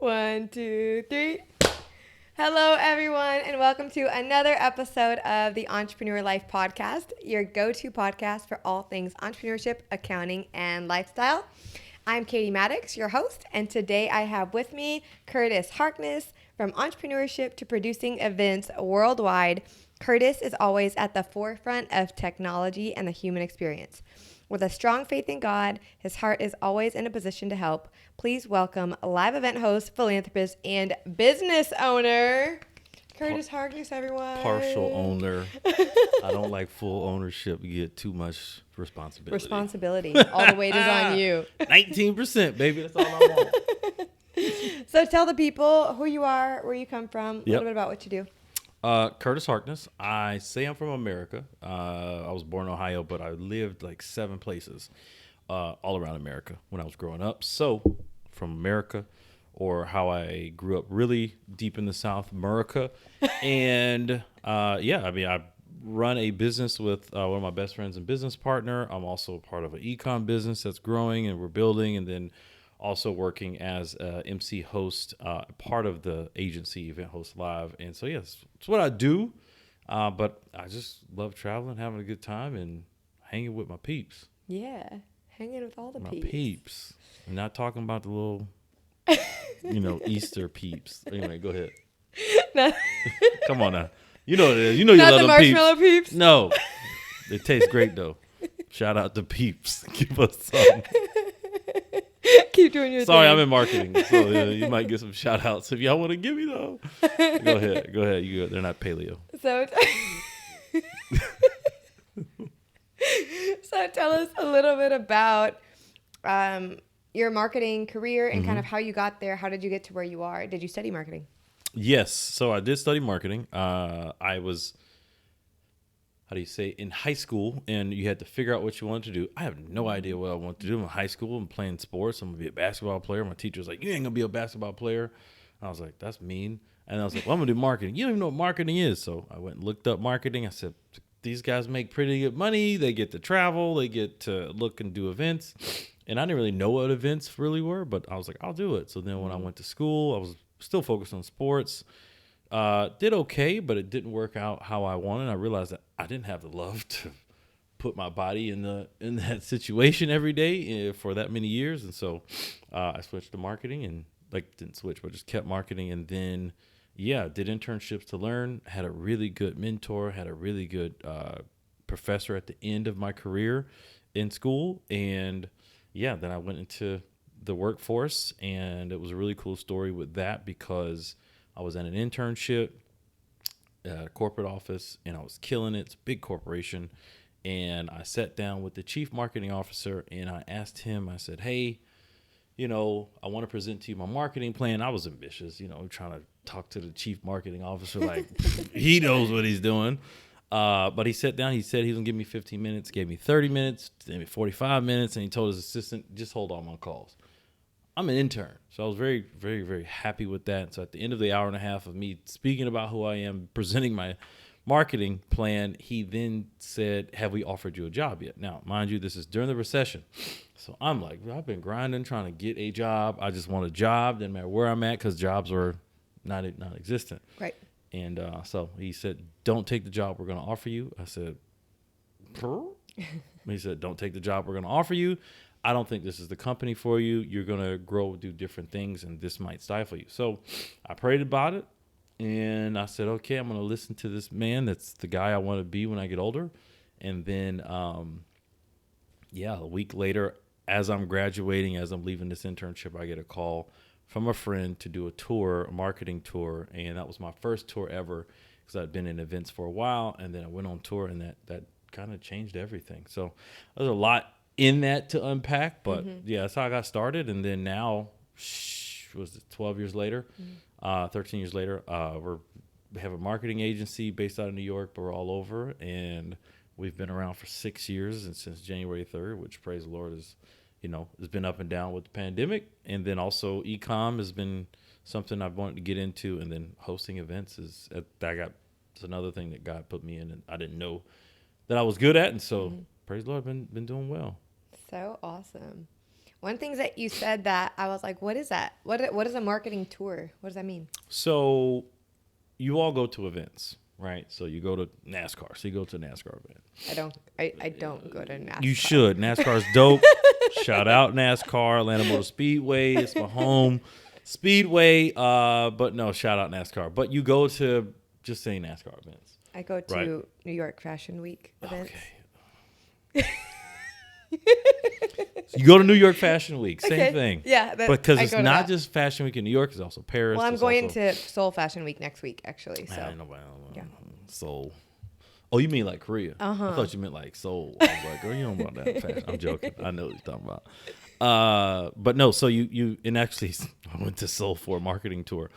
1, 2, 3. Hello, everyone, and welcome to another episode of the Entrepreneur Life Podcast, your go-to podcast for all things entrepreneurship, accounting, and lifestyle. I'm Katey Maddux, your host, and today I have with me Curtis Harkness. From entrepreneurship to producing events worldwide, Curtis is always at the forefront of technology and the human experience. With a strong faith in God, his heart is always in a position to help. Please welcome live event host, philanthropist, and business owner, Curtis Harkness, everyone. Partial owner. I don't like full ownership. You get too much responsibility. All the weight is on you. 19%, baby. That's all I want. So tell the people who you are, where you come from, a little bit about what you do. Curtis Harkness. I say I'm from America. I was born in Ohio, but I lived like 7 places all around America when I was growing up. So from America, or how I grew up really deep in the South, America. And I run a business with one of my best friends and business partner. I'm also part of an e-com business that's growing and we're building, and then also working as a MC host, part of the agency Event Host Live. And so, yes, it's what I do. But I just love traveling, having a good time, and hanging with my peeps. Yeah, hanging with all the my peeps. peeps. I'm not talking about the little, Easter peeps. Anyway, go ahead. No. Come on now. You know what it is. You know you Not love the them peeps. marshmallow peeps? No. They taste great, though. Shout out to peeps. Give us some. Keep doing your Sorry, thing. I'm in marketing, so you might get some shout outs if y'all want to give me though. Go ahead. They're not paleo. So tell us a little bit about your marketing career and kind of how you got there. How did you get to where you are? Did you study marketing? Yes. So I did study marketing. I was, in high school, and you had to figure out what you wanted to do. I have no idea what I wanted to do. I'm in high school. I'm playing sports. I'm going to be a basketball player. My teacher's like, you ain't going to be a basketball player. I was like, that's mean. And I was like, well, I'm going to do marketing. You don't even know what marketing is. So I went and looked up marketing. I said, these guys make pretty good money. They get to travel. They get to look and do events. And I didn't really know what events really were, but I was like, I'll do it. So then when I went to school, I was still focused on sports. Did okay, but it didn't work out how I wanted. I realized that I didn't have the love to put my body in that situation every day for that many years. And so I switched to marketing, and didn't switch, but just kept marketing. And then, did internships to learn, had a really good mentor, had a really good professor at the end of my career in school. And then I went into the workforce, and it was a really cool story with that because I was at an internship at a corporate office, and I was killing it. It's a big corporation. And I sat down with the chief marketing officer, and I asked him, I said, hey, I want to present to you my marketing plan. I was ambitious, trying to talk to the chief marketing officer like he knows what he's doing. But he sat down. He said he was going to give me 15 minutes, gave me 30 minutes, gave me 45 minutes, and he told his assistant, just hold on my calls. I'm an intern, so I was very, very, very happy with that. So at the end of the hour and a half of me speaking about who I am, presenting my marketing plan, he then said, have we offered you a job yet? Now, mind you, this is during the recession. So I'm like, I've been grinding, trying to get a job. I just want a job, didn't matter where I'm at, because jobs were not existent. Right. And so he said, don't take the job we're going to offer you. I said, he said, don't take the job we're going to offer you. I don't think this is the company for you. You're going to grow, do different things, and this might stifle you. So I prayed about it, and I said, okay, I'm going to listen to this man. That's the guy I want to be when I get older. And then, a week later, as I'm graduating, as I'm leaving this internship, I get a call from a friend to do a marketing tour. And that was my first tour ever, because I'd been in events for a while. And then I went on tour, and that kind of changed everything. So there's a lot in that to unpack, but that's how I got started. And then now, 12 years later, 13 years later, we have a marketing agency based out of New York, but we're all over, and we've been around for 6 years, and since January 3rd, which, praise the Lord, is has been up and down with the pandemic. And then also e-com has been something I've wanted to get into, and then hosting events it's another thing that God put me in, and I didn't know that I was good at, and so praise the Lord, been doing well. So awesome. One thing that you said that I was like, what is that? What is a marketing tour? What does that mean? So you all go to events, right? So you go to NASCAR. So you go to a NASCAR event. I don't go to NASCAR. You should. NASCAR's dope. Shout out NASCAR, Atlanta Motor Speedway. It's my home speedway. But no, shout out NASCAR. But you go to just say NASCAR events. I go to New York Fashion Week events. Okay. You go to New York Fashion Week, same thing. Yeah, because it's not just Fashion Week in New York; it's also Paris. Well, I'm going to Seoul Fashion Week next week, actually. So Seoul. Oh, you mean like Korea? I thought you meant like Seoul. I was like, girl, you don't know about that fashion. I'm joking. I know what you're talking about. But no, so you and actually, I went to Seoul for a marketing tour.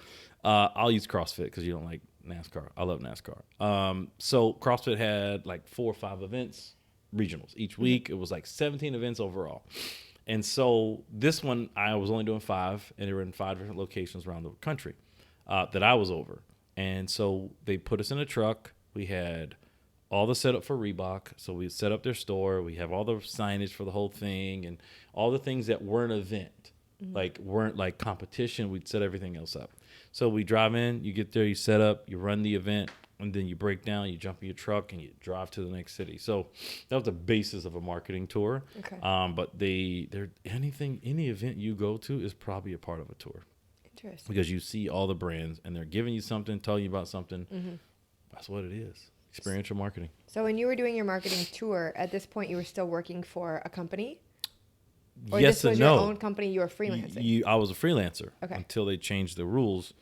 I'll use CrossFit because you don't like NASCAR. I love NASCAR. So CrossFit had like 4 or 5 events. Regionals each week. It was like 17 events overall. And so this one, I was only doing 5, and they were in 5 different locations around the country that I was over. And so they put us in a truck. We had all the setup for Reebok. So we set up their store. We have all the signage for the whole thing and all the things that weren't an event, like weren't like competition. We'd set everything else up. So we drive in, you get there, you set up, you run the event, and then you break down, you jump in your truck, and you drive to the next city. So that was the basis of a marketing tour. Okay. But any event you go to is probably a part of a tour. Interesting. Because you see all the brands, and they're giving you something, telling you about something. That's what it is. Experiential marketing. So when you were doing your marketing tour, at this point, you were still working for a company? Or Yes this was and no. your own company, you were freelancing? I was a freelancer until they changed the rules.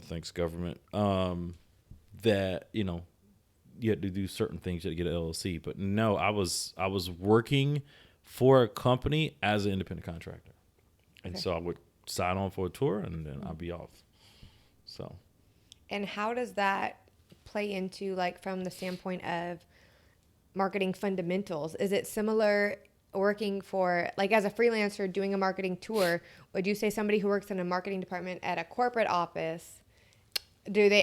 Thanks, government. That you had to do certain things. You had to get an LLC. But no, I was working for a company as an independent contractor, and so I would sign on for a tour, and then I'd be off. So. And how does that play into, like, from the standpoint of marketing fundamentals? Is it similar working for, like, as a freelancer doing a marketing tour? Would you say somebody who works in a marketing department at a corporate office,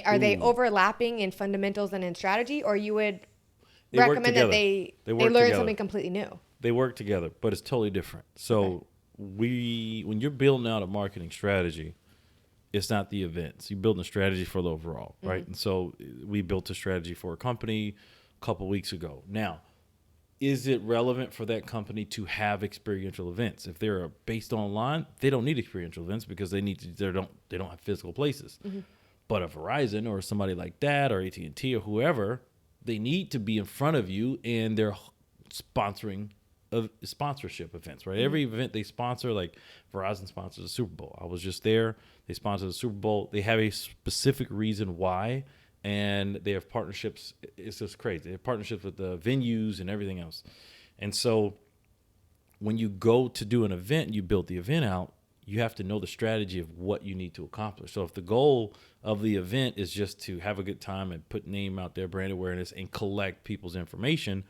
are they overlapping in fundamentals and in strategy, or you would recommend that they learn something completely new? They work together, but it's totally different. So when you're building out a marketing strategy, it's not the events. You're building a strategy for the overall, right? And so we built a strategy for a company a couple weeks ago. Now, is it relevant for that company to have experiential events? If they're based online, they don't need experiential events because they don't have physical places. But a Verizon or somebody like that or AT&T or whoever, they need to be in front of you, and they're sponsoring sponsorship events, right? Every event they sponsor, like Verizon sponsors the Super Bowl. I was just there. They sponsor the Super Bowl. They have a specific reason why, and they have partnerships. It's just crazy. They have partnerships with the venues and everything else. And so when you go to do an event, you build the event out, you have to know the strategy of what you need to accomplish. So if the goal of the event is just to have a good time and put name out there, brand awareness, and collect people's information,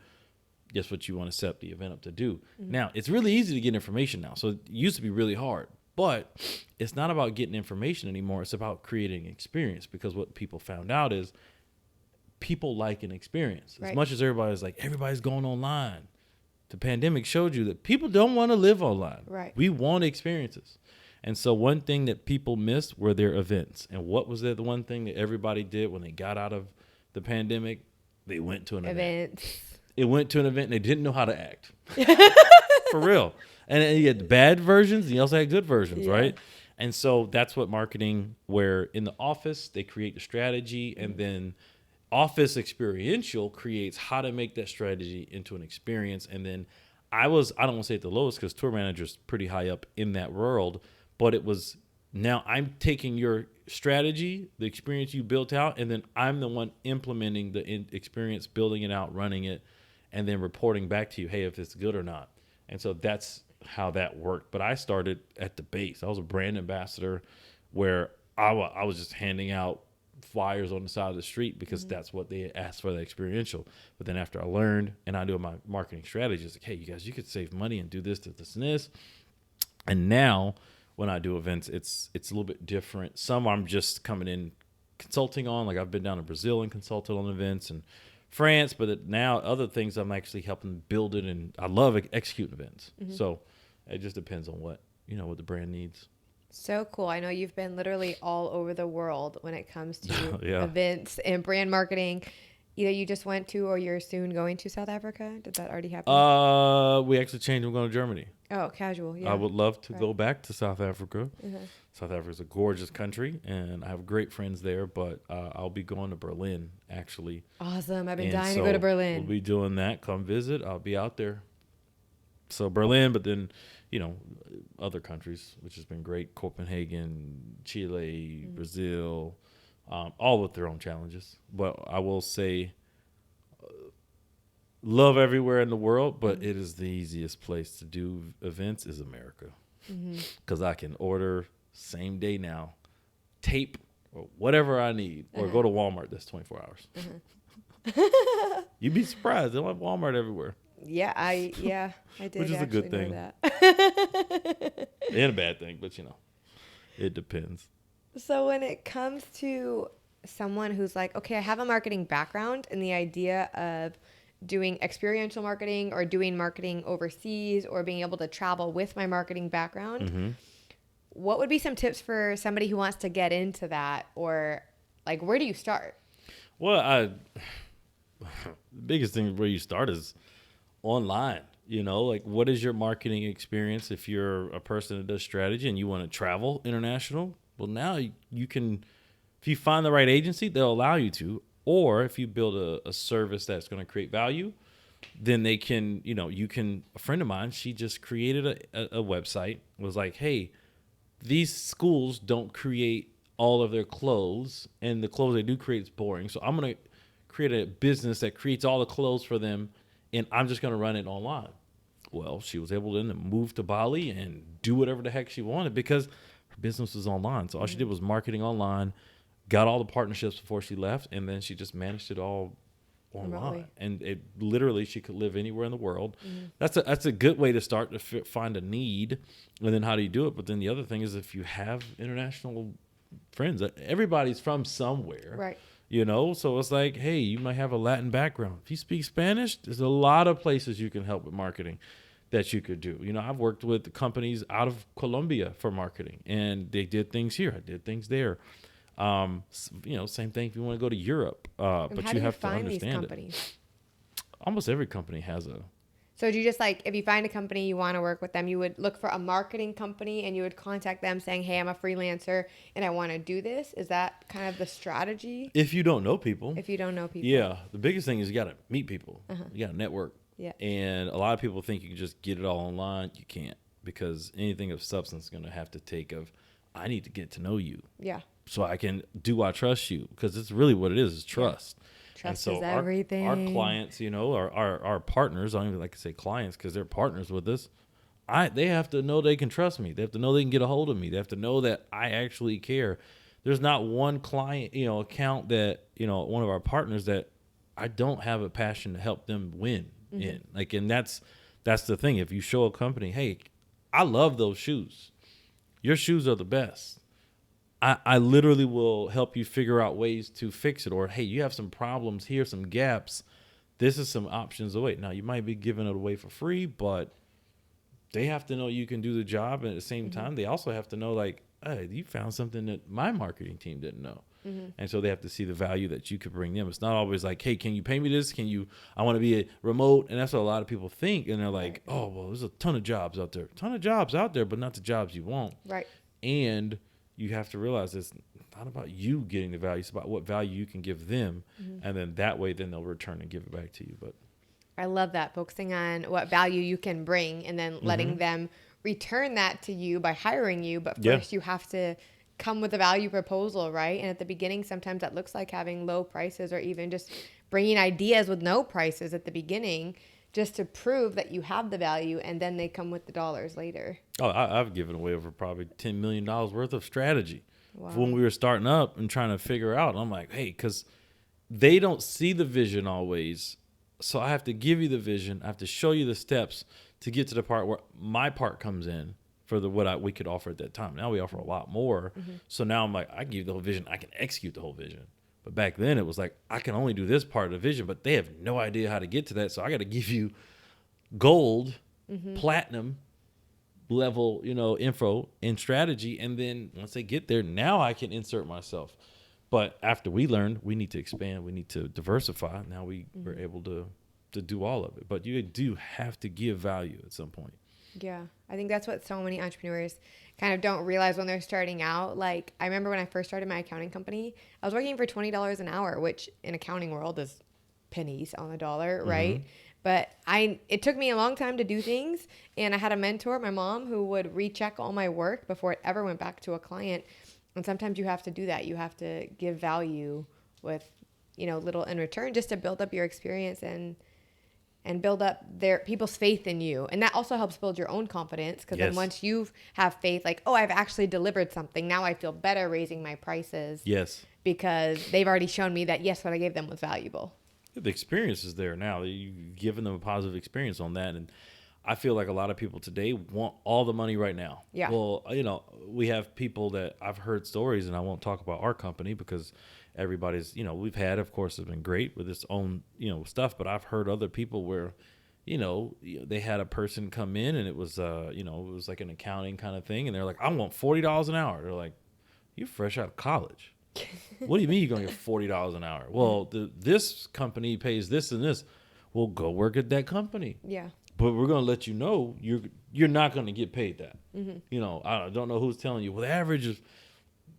guess what you want to set the event up to do. Now, it's really easy to get information now. So it used to be really hard. But it's not about getting information anymore. It's about creating an experience, because what people found out is people like an experience. As much as everybody's going online, the pandemic showed you that people don't want to live online. Right. We want experiences. And so one thing that people missed were their events. And what was the one thing that everybody did when they got out of the pandemic? They went to an event. It went to an event and they didn't know how to act. For real. And you had bad versions and you also had good versions, right? And so that's what marketing, where in the office, they create the strategy, and then office experiential creates how to make that strategy into an experience. And then I don't want to say at the lowest, because tour manager's pretty high up in that world, but it was, now I'm taking your strategy, the experience you built out, and then I'm the one implementing the experience, building it out, running it, and then reporting back to you, hey, if it's good or not. And so that's how that worked. But I started at the base. I was a brand ambassador, where I was just handing out flyers on the side of the street because that's what they asked for, the experiential. But then after I learned and I knew my marketing strategy, it's like, hey, you guys, you could save money and do this, this, and this. And now when I do events, it's a little bit different. Some I'm just coming in consulting on, like I've been down to Brazil and consulted on events, and France, but now other things I'm actually helping build it, and I love executing events. So, It just depends on what the brand needs. So cool. I know you've been literally all over the world when it comes to Yeah. events and brand marketing. Either you just went to or you're soon going to South Africa. Did that already happen? We actually changed. I'm going to Germany. Oh, casual. Yeah. I would love to go back to South Africa. Uh-huh. South Africa is a gorgeous country, and I have great friends there. But I'll be going to Berlin actually. Awesome. I've been And dying so to go to Berlin. We'll be doing that. Come visit. I'll be out there. So Berlin, but then, other countries, which has been great. Copenhagen, Chile, Brazil, all with their own challenges. But I will say, love everywhere in the world, but it is the easiest place to do events is America. Because I can order same day now, tape or whatever I need, or go to Walmart. That's 24 hours. You'd be surprised. They don't have Walmart everywhere. Yeah, I did. Which is a good thing. That. And a bad thing, but it depends. So when it comes to someone who's like, okay, I have a marketing background, and the idea of doing experiential marketing or doing marketing overseas or being able to travel with my marketing background, what would be some tips for somebody who wants to get into that? Or like, where do you start? Well, the biggest thing where you start is online. Like, what is your marketing experience? If you're a person that does strategy and you want to travel international, well, now you can, if you find the right agency, they'll allow you to. Or if you build a service that's going to create value, then they can, a friend of mine, she just created a website, was like, hey, these schools don't create all of their clothes, and the clothes they do create is boring. So I'm going to create a business that creates all the clothes for them, and I'm just going to run it online. Well, she was able to then move to Bali and do whatever the heck she wanted because her business was online. So all she did was marketing online, got all the partnerships before she left, and then she just managed it all online. Remotely. And it literally, she could live anywhere in the world. That's a good way to start to find a need, and then how do you do it? But then the other thing is, if you have international friends, everybody's from somewhere, Right. So it's like, hey, you might have a Latin background. If you speak Spanish, there's a lot of places you can help with marketing that you could do. I've worked with companies out of Colombia for marketing, and they did things here. I did things there. Same thing if you want to go to Europe, but you have to understand it. Almost every company has a. So do you just if you find a company you want to work with them, you would look for a marketing company and you would contact them saying, hey, I'm a freelancer and I want to do this? Is that kind of the strategy? If you don't know people. Yeah. The biggest thing is you got to meet people. You got to network. Yeah. And a lot of people think you can just get it all online. You can't, because anything of substance is going to have to take I need to get to know you. Yeah. So I can I trust you? Because it's really what it is trust. Yeah. Trust is everything. Our clients, our partners, I don't even like to say clients because they're partners with us. They have to know they can trust me. They have to know they can get a hold of me. They have to know that I actually care. There's not one client, account that, one of our partners that I don't have a passion to help them win in. And that's the thing. If you show a company, hey, I love those shoes. Your shoes are the best. I literally will help you figure out ways to fix it. Or, hey, you have some problems here, some gaps. This is some options away. Now, you might be giving it away for free, but they have to know you can do the job. And at the same time, they also have to know, hey, you found something that my marketing team didn't know. And so they have to see the value that you could bring them. It's not always like, hey, can you pay me this? I want to be a remote. And that's what a lot of people think. And they're like, oh, well, there's a ton of jobs out there. But not the jobs you want. Right. And you have to realize it's not about you getting the value. It's about what value you can give them. And then that way, then they'll return and give it back to you. But I love that, focusing on what value you can bring and then letting them return that to you by hiring you. But first you have to come with a value proposal, right? And at the beginning, sometimes that looks like having low prices or even just bringing ideas with no prices at the beginning, just to prove that you have the value, and then they come with the dollars later. Oh, I've given away over probably $10 million worth of strategy. Wow. When we were starting up and trying to figure out. I'm like, hey, because they don't see the vision always. So I have to give you the vision. I have to show you the steps to get to the part where my part comes in for what we could offer at that time. Now we offer a lot more. So now I'm like, I give you the whole vision. I can execute the whole vision. But back then it was like, I can only do this part of the vision, but they have no idea how to get to that. So I got to give you gold, platinum, level, info and strategy. And then once they get there, now I can insert myself. But after we learned, we need to expand, we need to diversify. Now we were able to do all of it. But you do have to give value at some point. Yeah. I think that's what so many entrepreneurs kind of don't realize when they're starting out. Like, I remember when I first started my accounting company, I was working for $20 an hour, which in accounting world is pennies on the dollar, right? But it took me a long time to do things. And I had a mentor, my mom, who would recheck all my work before it ever went back to a client. And sometimes you have to do that. You have to give value with, little in return, just to build up your experience and build up people's faith in you. And that also helps build your own confidence, because then once you have faith, like, oh, I've actually delivered something, now I feel better raising my prices. Yes. Because they've already shown me that, yes, what I gave them was valuable. The experience is there now. You've given them a positive experience on that. And I feel like a lot of people today want all the money right now. Yeah. Well, we have people that I've heard stories, and I won't talk about our company because everybody's, we've had, of course, has been great with its own, stuff. But I've heard other people where, they had a person come in, and it was, it was like an accounting kind of thing. And they're like, I want $40 an hour. They're like, you're fresh out of college. What do you mean you're going to get $40 an hour? Well, this company pays this and this. Well, go work at that company. Yeah. But we're going to let you know you're not going to get paid that. I don't know who's telling you. Well, the average is,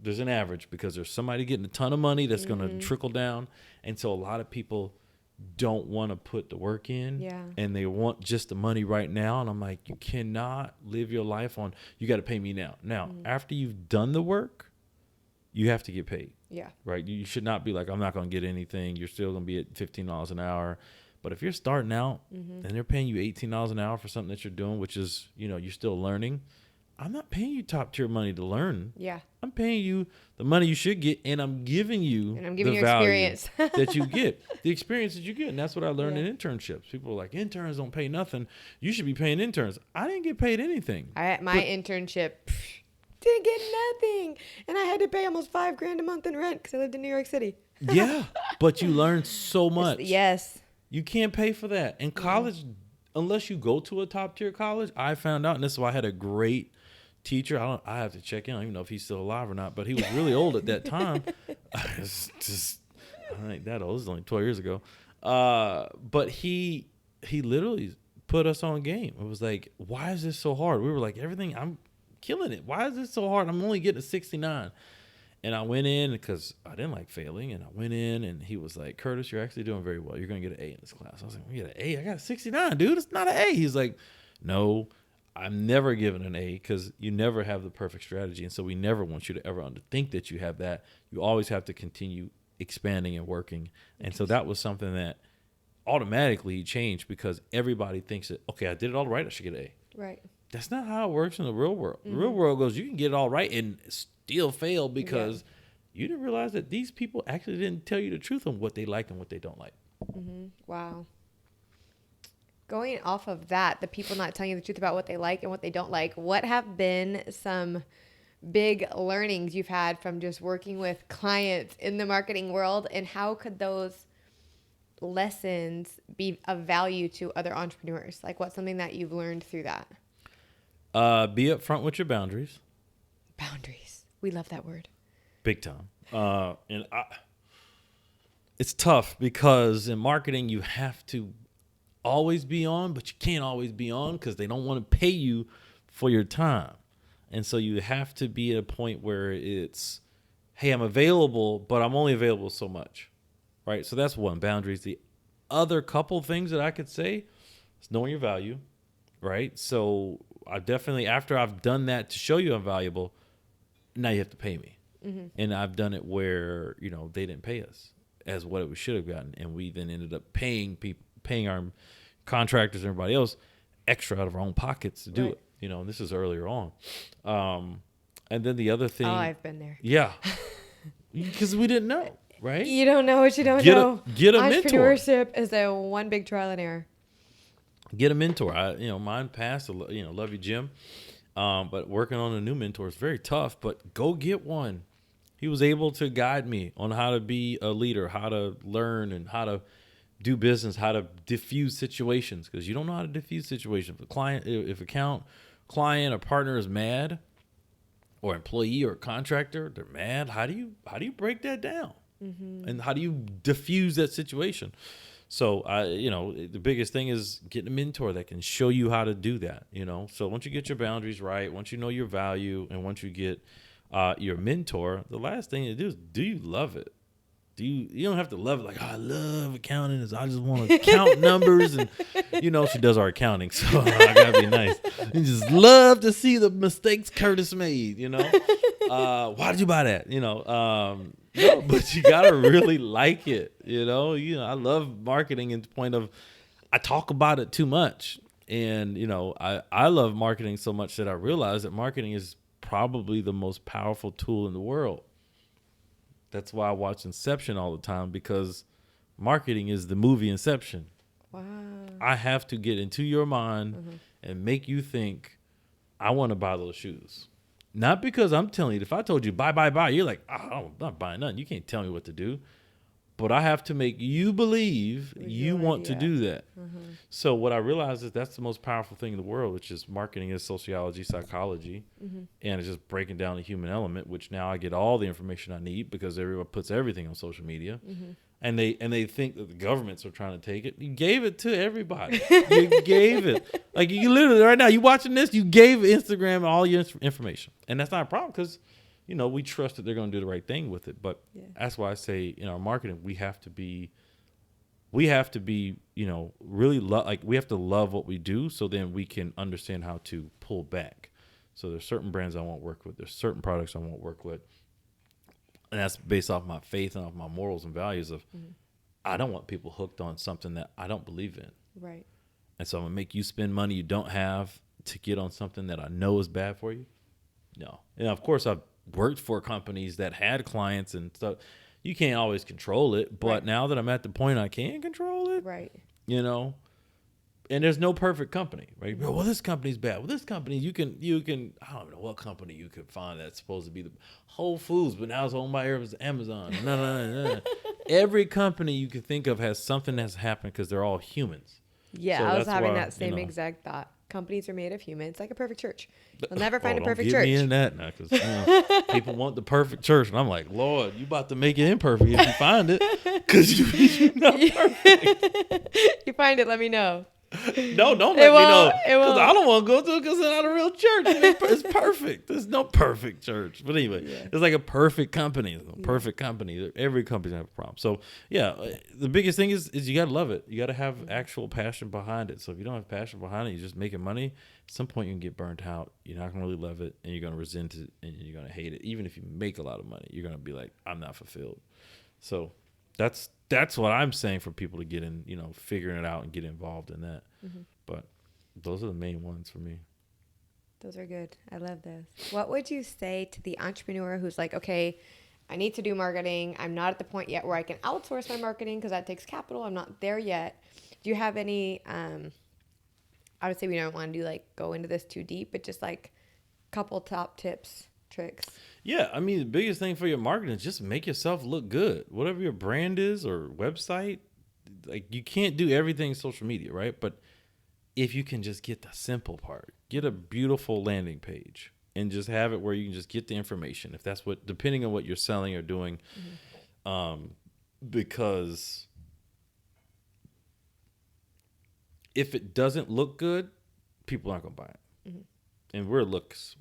there's an average because there's somebody getting a ton of money that's going to trickle down. And so a lot of people don't want to put the work in. Yeah. And they want just the money right now. And I'm like, you cannot live your life on, you got to pay me now. Now, after you've done the work, you have to get paid. Yeah. Right? You should not be like, I'm not going to get anything. You're still going to be at $15 an hour. But if you're starting out and they're paying you $18 an hour for something that you're doing, which is, you're still learning, I'm not paying you top tier money to learn. Yeah. I'm paying you the money you should get, and I'm giving you the value experience that you get, the experience that you get. And that's what I learned in internships. People are like, interns don't pay nothing. You should be paying interns. I didn't get paid anything. Internship didn't get nothing. And I had to pay almost $5,000 a month in rent because I lived in New York City. Yeah. But you learn so much. Yes. You can't pay for that. And college, unless you go to a top tier college, I found out, and this is why I had a great teacher. I have to check in. I don't even know if he's still alive or not, but he was really old at that time. I think that old. This is only 12 years ago. But he literally put us on game. It was like, why is this so hard? We were like, I'm killing it. Why is this so hard? I'm only getting a 69. And I went in because I didn't like failing. And I went in, and he was like, Curtis, you're actually doing very well. You're going to get an A in this class. I was like, you get an A? I got a 69, dude. It's not an A. He's like, no, I'm never giving an A because you never have the perfect strategy. And so we never want you to ever think that you have that. You always have to continue expanding and working. And so that was something that automatically changed because everybody thinks that, okay, I did it all right. I should get an A. Right. That's not how it works in the real world. The real world goes, you can get it all right and still fail because you didn't realize that these people actually didn't tell you the truth on what they like and what they don't like. Wow. Going off of that, the people not telling you the truth about what they like and what they don't like, what have been some big learnings you've had from just working with clients in the marketing world, and how could those lessons be of value to other entrepreneurs? Like, what's something that you've learned through that? Be upfront with your boundaries. Boundaries. We love that word. Big time. It's tough because in marketing, you have to always be on, but you can't always be on because they don't want to pay you for your time. And so you have to be at a point where it's, hey, I'm available, but I'm only available so much. Right? So that's one, boundaries. The other couple things that I could say is knowing your value. Right? So I definitely, after I've done that to show you I'm valuable, now you have to pay me. And I've done it where, they didn't pay us as what we should have gotten. And we then ended up paying our contractors and everybody else extra out of our own pockets to do it. And this is earlier on. And then the other thing. Oh, I've been there. Yeah. Because we didn't know, right? You don't know what you don't know. Get a mentor. Entrepreneurship is a one big trial and error. Get a mentor. Mine passed. Love you, Jim. But working on a new mentor is very tough. But go get one. He was able to guide me on how to be a leader, how to learn, and how to do business, how to diffuse situations. Because you don't know how to diffuse situations. If a client client or partner is mad, or employee or contractor, they're mad. How do you break that down? And how do you diffuse that situation? So the biggest thing is getting a mentor that can show you how to do that. So once you get your boundaries right, once you know your value, and once you get your mentor, the last thing to do is, do you love it? You don't have to love it like, oh, I love accounting. I just want to count numbers, and she does our accounting, so I gotta be nice. You just love to see the mistakes Curtis made. Why did you buy that? No, but you gotta really like it. I love marketing in the point of I talk about it too much, and I love marketing so much that I realize that marketing is probably the most powerful tool in the world. That's why I watch Inception all the time, because marketing is the movie Inception. Wow. I have to get into your mind and make you think, I want to buy those shoes. Not because I'm telling you, if I told you buy, you're like, oh, I'm not buying nothing. You can't tell me what to do. But I have to make you believe you want to do that. So what I realize is that's the most powerful thing in the world, which is marketing is sociology, psychology, and it's just breaking down the human element, which now I get all the information I need because everyone puts everything on social media. And they think that the governments are trying to take it. You gave it to everybody. You gave it. Like, you literally right now, you watching this, you gave Instagram all your information. And that's not a problem because we trust that they're going to do the right thing with it. But that's why I say in our marketing, we have to be, really we have to love what we do, so then we can understand how to pull back. So there's certain brands I won't work with. There's certain products I won't work with. And that's based off my faith and off my morals and values of, I don't want people hooked on something that I don't believe in. Right. And so I'm going to make you spend money you don't have to get on something that I know is bad for you. No. And of course, I've worked for companies that had clients and stuff. You can't always control it, but now that I'm at the point I can control it, right? And there's no perfect company, right? Well, this company's bad. Well, this company you can. I don't know what company you could find that's supposed to be the Whole Foods, but now it's owned by Amazon. No. Every company you can think of has something that's happened because they're all humans. Yeah, so I was having that same exact thought. Companies are made of humans, like a perfect church. You'll never find a perfect church. Don't get me in that now, because people want the perfect church, and I'm like, Lord, you about to make it imperfect if you find it, because you're not perfect. You find it, let me know. No, don't let me know, because I don't want to go to it because it's not a real church. It's perfect. There's no perfect church. But anyway, it's like a perfect company. Perfect company. Every company has a problem. So, the biggest thing is you got to love it. You got to have actual passion behind it. So if you don't have passion behind it, you're just making money. At some point, you can get burnt out. You're not going to really love it, and you're going to resent it, and you're going to hate it. Even if you make a lot of money, you're going to be like, I'm not fulfilled. So that's what I'm saying for people to get in, figuring it out and get involved in that. But those are the main ones for me. Those are good. I love this. What would you say to the entrepreneur who's like, okay, I need to do marketing. I'm not at the point yet where I can outsource my marketing because that takes capital. I'm not there yet. Do you have any, I would say we don't want to go into this too deep, but just like a couple top tips, tricks. Yeah, I mean, the biggest thing for your marketing is just make yourself look good. Whatever your brand is or website, you can't do everything social media, right? But if you can just get the simple part, get a beautiful landing page and just have it where you can just get the information. If that's depending on what you're selling or doing, because if it doesn't look good, people aren't going to buy it. And we're looks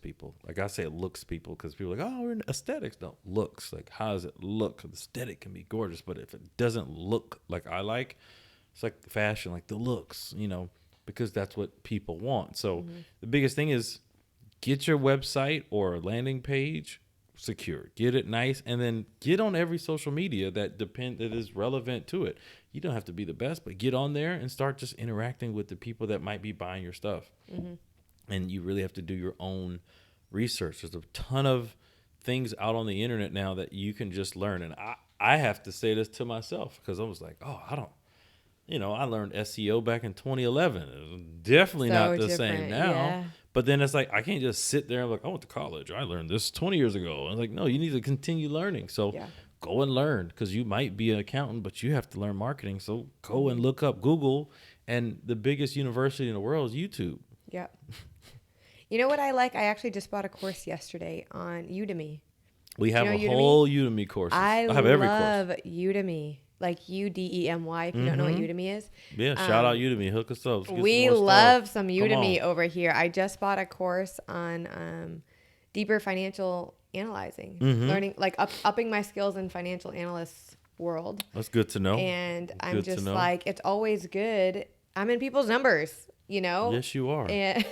people. Like I say looks people because people are like, oh, we're in aesthetics. No, looks. Like, how does it look? The aesthetic can be gorgeous, but if it doesn't look like I like, it's like fashion, like the looks, because that's what people want. So the biggest thing is get your website or landing page secure. Get it nice, and then get on every social media that is relevant to it. You don't have to be the best, but get on there and start just interacting with the people that might be buying your stuff. And you really have to do your own research. There's a ton of things out on the internet now that you can just learn. And I have to say this to myself because I was like, oh, I learned SEO back in 2011. It was definitely not the same now. Yeah. But then it's like, I can't just sit there and like, I went to college. I learned this 20 years ago. I was like, no, you need to continue learning. So go and learn, because you might be an accountant, but you have to learn marketing. So go and look up Google. And the biggest university in the world is YouTube. Yeah. You know what I like? I actually just bought a course yesterday on Udemy. We have You know a Udemy? whole Udemy courses. I have every course. love Udemy, like Udemy. If you don't know what Udemy is, Yeah, shout out Udemy. Hook us up. Let's get we some more love stuff. some Come Udemy on. over here. I just bought a course on deeper financial analyzing, learning like upping my skills in financial analyst world. That's good to know. And That's I'm good to just know. like, it's always good. I'm in people's numbers, you know? Yes, you are. And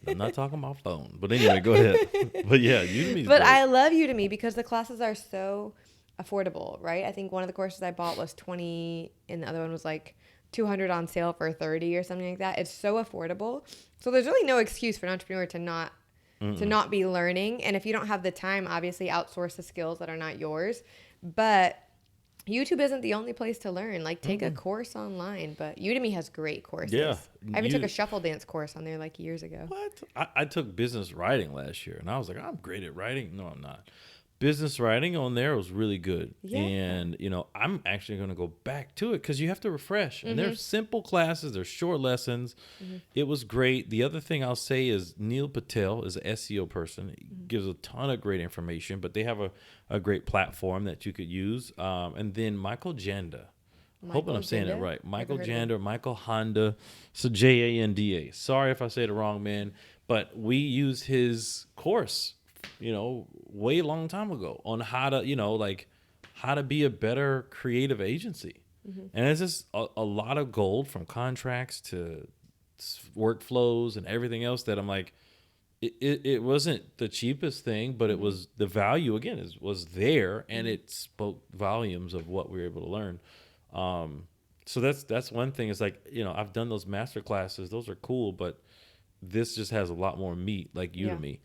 I'm not talking about phone. But anyway, go ahead. But yeah, Udemy's but great. I love Udemy because the classes are so affordable, right? I think one of the courses I bought was 20 and the other one was like 200 on sale for 30 or something like that. It's so affordable. So there's really no excuse for an entrepreneur to not be learning. And if you don't have the time, obviously outsource the skills that are not yours. But YouTube isn't the only place to learn. Like, take a course online, but Udemy has great courses. Yeah. I even took a shuffle dance course on there like years ago. What? I took business writing last year, and I was like, I'm great at writing. No, I'm not. Business writing on there was really good. Yeah. And, I'm actually going to go back to it because you have to refresh. And they're simple classes. They're short lessons. It was great. The other thing I'll say is Neil Patel is an SEO person. He gives a ton of great information, but they have a great platform that you could use. And then Michael Janda. Hoping I'm saying it right. Michael Janda, Michael Honda. So Janda. Sorry if I say it wrong, man. But we use his course, way long time ago on how to be a better creative agency. And it's just a lot of gold from contracts to workflows and everything else that I'm like, it wasn't the cheapest thing, but it was the value again was there, and it spoke volumes of what we were able to learn. So that's one thing. It's like, I've done those master classes. Those are cool, but this just has a lot more meat, like Udemy.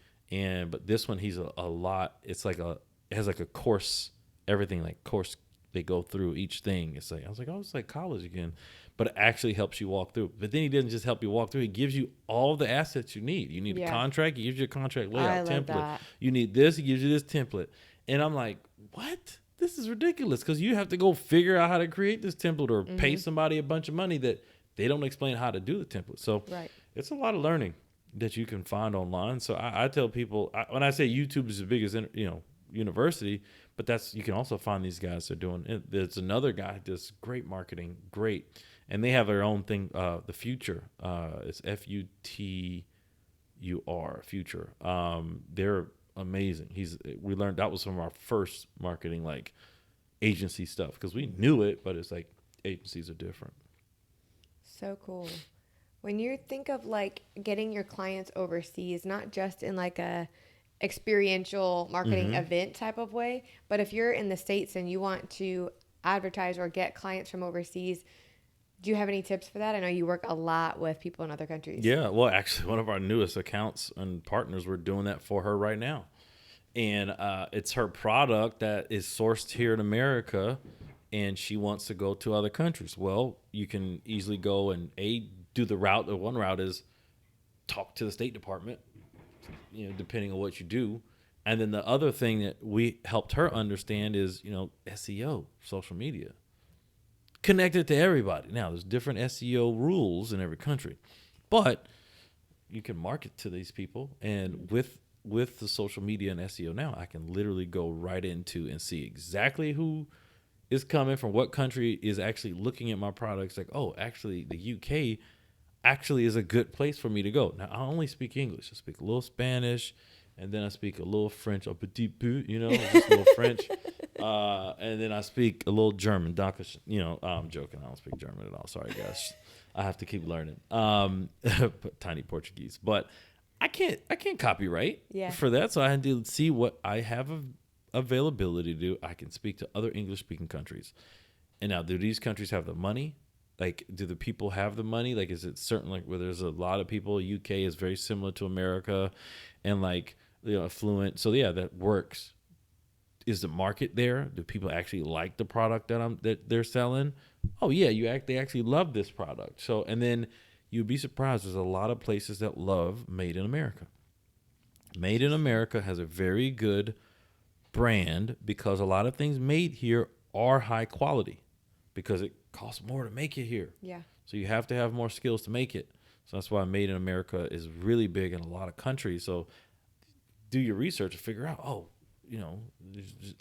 But this one, he's a lot. It's like it has like a course, everything like course they go through each thing. It's like, I was like, oh, it's like college again, but it actually helps you walk through. But then he doesn't just help you walk through. He gives you all the assets you need. You need a contract. He gives you a contract layout template. That. You need this. He gives you this template. And I'm like, what? This is ridiculous, because you have to go figure out how to create this template or pay somebody a bunch of money that they don't explain how to do the template. So it's a lot of learning that you can find online. So I tell people, when I say YouTube is the biggest, university, but you can also find these guys that are doing it. There's another guy that does great marketing, and they have their own thing. The Future, it's FUTUR, Future. They're amazing. We learned that was from our first marketing like agency stuff, because we knew it, but it's like agencies are different. So cool. When you think of like getting your clients overseas, not just in like a experiential marketing event type of way, but if you're in the States and you want to advertise or get clients from overseas, do you have any tips for that? I know you work a lot with people in other countries. Yeah, well, actually, one of our newest accounts and partners, we're doing that for her right now. And it's her product that is sourced here in America, and she wants to go to other countries. Well, you can easily go and do the route. The one route is talk to the State Department, depending on what you do. And then the other thing that we helped her understand is, SEO, social media. Connected to everybody. Now, there's different SEO rules in every country, but you can market to these people. And with the social media and SEO now, I can literally go right into and see exactly who is coming from what country is actually looking at my products. Like, oh, actually, the UK actually is a good place for me to go. Now, I only speak English. I speak a little Spanish, and then I speak a little French, un petit peu, just a little French. And then I speak a little German. I'm joking. I don't speak German at all. Sorry, guys. I have to keep learning. Tiny Portuguese. But I can't copyright for that. So I had to see what I have availability to do. I can speak to other English-speaking countries. And now, do these countries have the money? Like, do the people have the money? Like, is it certain, like, where there's a lot of people? UK is very similar to America, and like, affluent. So yeah, that works. Is the market there? Do people actually like the product that they're selling? Oh yeah, they actually love this product. So, and then you'd be surprised. There's a lot of places that love Made in America. Made in America has a very good brand because a lot of things made here are high quality, because it costs more to make it here. Yeah. So you have to have more skills to make it. So that's why Made in America is really big in a lot of countries. So do your research and figure out, oh, you know,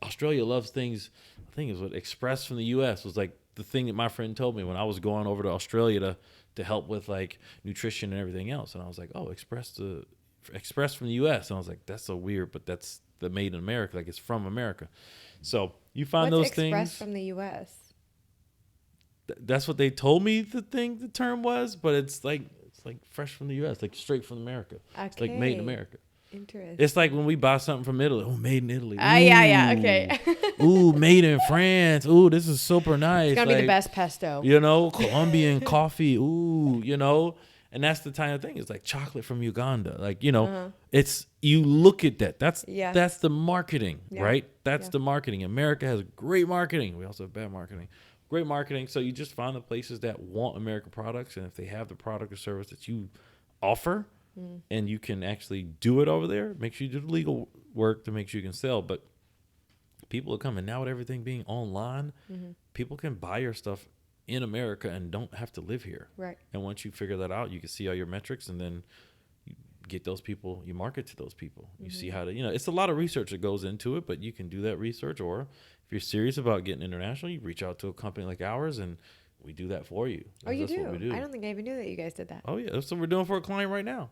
Australia loves things. I think it was what Express from the U.S. was like the thing that my friend told me when I was going over to Australia to help with like nutrition and everything else. And I was like, oh, Express from the U.S. And I was like, that's so weird, but that's the Made in America. Like it's from America. So you find What's those Express things. from the U.S.? That's what they told me the term was, but it's like fresh from the U.S., like straight from America. Okay. It's like Made in America. Interesting. It's like when we buy something from Italy. Oh, made in Italy. Yeah. Okay. Ooh, made in France. Ooh, this is super nice. It's gonna be the best pesto. You know, Colombian coffee. Ooh, you know, and that's the kind of thing. It's like chocolate from Uganda. Like, you know, it's you look at that. That's the marketing, right? That's the marketing. America has great marketing. We also have bad marketing. Great marketing. So you just find the places that want American products, and if they have the product or service that you offer, and you can actually do it over there, make sure you do the legal work to make sure you can sell. But people are coming now with everything being online. People can buy your stuff in America and don't have to live here. Right. And once you figure that out, you can see all your metrics, and then you get those people, you market to those people. You see how to, you know, it's a lot of research that goes into it, but you can do that research. Or if you're serious about getting international, you reach out to a company like ours and we do that for you. Oh, you that's do? What we do. I don't think I even knew that you guys did that. Oh, yeah. That's what we're doing for a client right now.